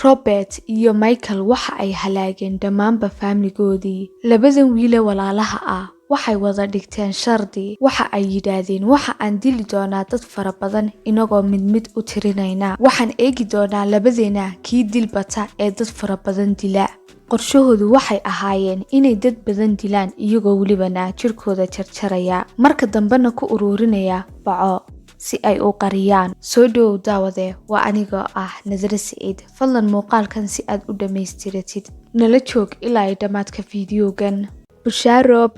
Robert iyo Michael waxa ay halaageen dhammaanba family-goodii. Labadan wiil ee walaalaha ah waxay wada dhigteen shardi. Waxa ay yidhaahdeen waxa aan dili doonaa dad fara badan inagoo mid u tirinayna. Waxaan eegi doonaa labadeena kii dil bata ee dad fara badan dila. qorshahoodu waxay ahaayeen inay dad badan dilaan iyagoo welibana jirkooda jarjaraya. Marka dambena ku ururinaya baco si ay u qariyaan. Soo dhow daawade, waa anigoo ah Nadra Saciid. Fadlan muuqaalkan si aad u dhammaystiratid nala joog ilaa ay dhammaadka fiidiyogan. Bushaaro.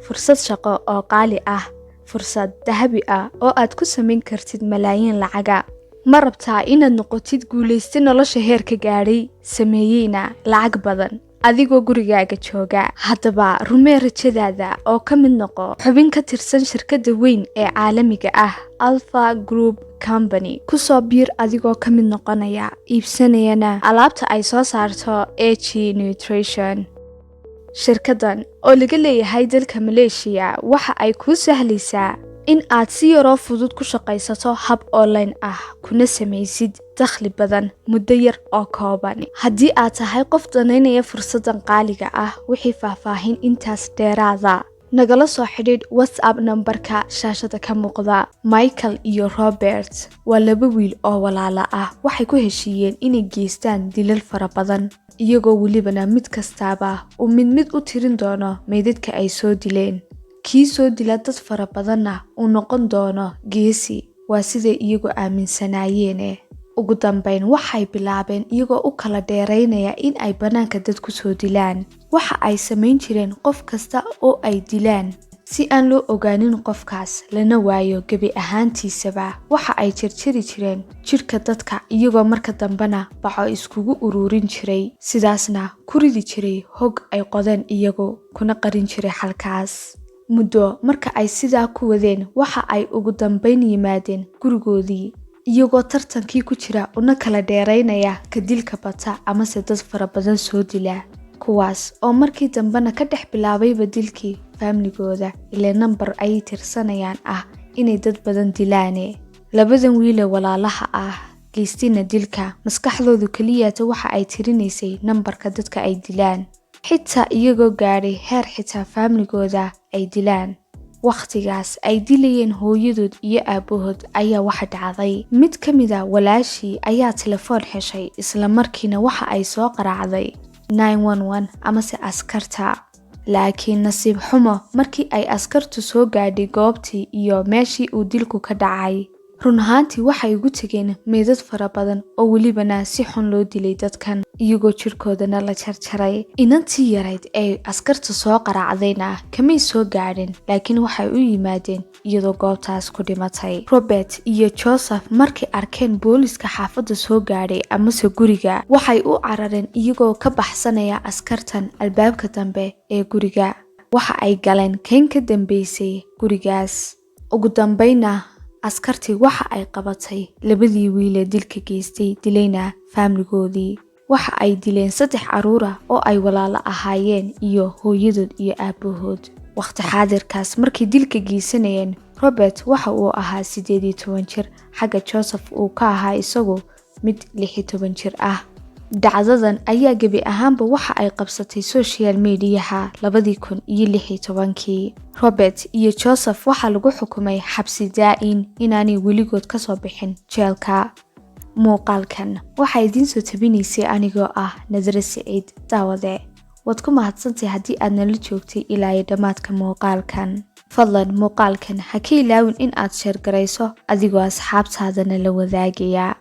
Fursad shaqo oo qaali ah, fursad dahabi ah oo aad ku samayn kartid malaayiin lacaga. Ma rabtaa inaad noqotid guulayste nolosha heerka gaadhay, sameeyeyna lacag badan adigoo gurigaaga jooga? Haddaba rumee rajadaada oo ka mid noqo xubin ka tirsan shirkadda weyn ee caalamiga ah Alpha Group Company. Ku soo biir adigoo ka mid noqonaya iibsanayana alaabta ay soo saarto AG Nutrition. Shirkaddan oo laga leeyahay dalka Malaysia waxa ay kuu sahlaysaa in aad si yaroo fudud ku shaqaysato hab online ah kuna samaysid dakhli badan muddo yar oo kooban. Haddii aad tahay qof danaynaya fursadan qaaliga ah, wixii faahfaahin intaas dheeraada nagala soo xidhiidh WhatsApp nambarka shaashada ka muuqda. Michael iyo Robert waa laba wiil oo walaalo ah. Waxay ku heshiiyeen inay geystaan dilal fara badan iyagoo welibana mid kastaaba uu mid u tirin doono meydadka ay soo dileen. Kii soo dila dad fara badanna uu noqon doono geesi. Waa siday iyagu aaminsanaayeen. Ugu dambayn waxay bilaabeen iyagoo u kala dheeraynaya in ay banaanka dad ku soo dilaan. Waxa ay samayn jireen qof kasta oo ay dilaan si aan loo ogaanin qofkaas lana waayo gebi ahaantiisaba. Waxa ay jarjari jireen jirka dadka iyagoo marka dambena baco iskugu ururin jiray, sidaasna ku ridi jiray hog ay qodeen iyagu kuna qarin jiray halkaas. Muddo marka ay sidaa ku wadeen waxa ay ugu dambayn yimaadeen gurigoodii iyagoo tartankii ku jira una kala dheeraynaya ka dilka bata amase dad fara badan soo dila, kuwaas oo markii dambena ka dhex bilaabayba dilkii family-gooda ilaa nambar ay tirsanayaan ah inay dad badan dilaane. Labadan wiil ee walaalaha ah geystina dilka, maskaxdoodu keliyata waxa ay tirinaysay nambarka dadka ay dilaan, xitaa iyagoo gaadhay heer xitaa family-gooda ay dilaan. Waqtigaas ay dilayeen hooyadood iyo aabahood ayaa waxa dhacday. Mid ka mid ah walaashii ayaa telefoon heshay, isla markiina waxa ay soo qaraacday 911 amase askarta. Laakiin nasiib xumo markii ay askartu soo gaadhay goobtii iyo meeshii uu dilku ka dhacay, run ahaantii waxay ugu tageen meydad fara badan oo welibana si xun loo dilay dadkan iyagoo jirkoodana la jarjaray. Inantii yarayd ee askarta soo qaraacdayna kamay soo gaadhin, laakiin waxay u yimaadeen iyadoo goobtaas ku dhimatay. Robert iyo Joseph markay arkeen booliska xaafadda soo gaadhay amase guriga, waxay u carareen iyagoo ka baxsanaya askartan albaabka dambe ee guriga. Waxa ay galeen kayn ka dambeysay gurigaas. Ugu dambayna askartii waxa ay qabatay labadii wiil ee dilka geystay dilayna family-goodii. Waxa ay dileen 3 caruur ah oo ay walaalo ahaayeen iyo hooyadood iyo aabahood. Waqti xaadirkaas markii dilka geysanayeen, Robert waxa uu ahaa 18 jir, xagga Joseph uu ka ahaa isagu mid 16 jir ah. Dhacdadan ayaa gebi ahaanba waxa ay qabsatay social media-ha 2016. Robert iyo Joseph waxa lagu xukumay xabsi daa'in inaanay weligood ka soo bixin jeelka. Muuqaalkan waxa idin soo tabinaysay anigoo ah Nadra Saciid. Daawade, waad ku mahadsantahay haddii aad nala joogtay ilaa dhammaadka muuqaalkan. Fadlan muuqaalkan ha ka ilaawin in aad share garayso adigoo asxaabtaadana la wadaagaya.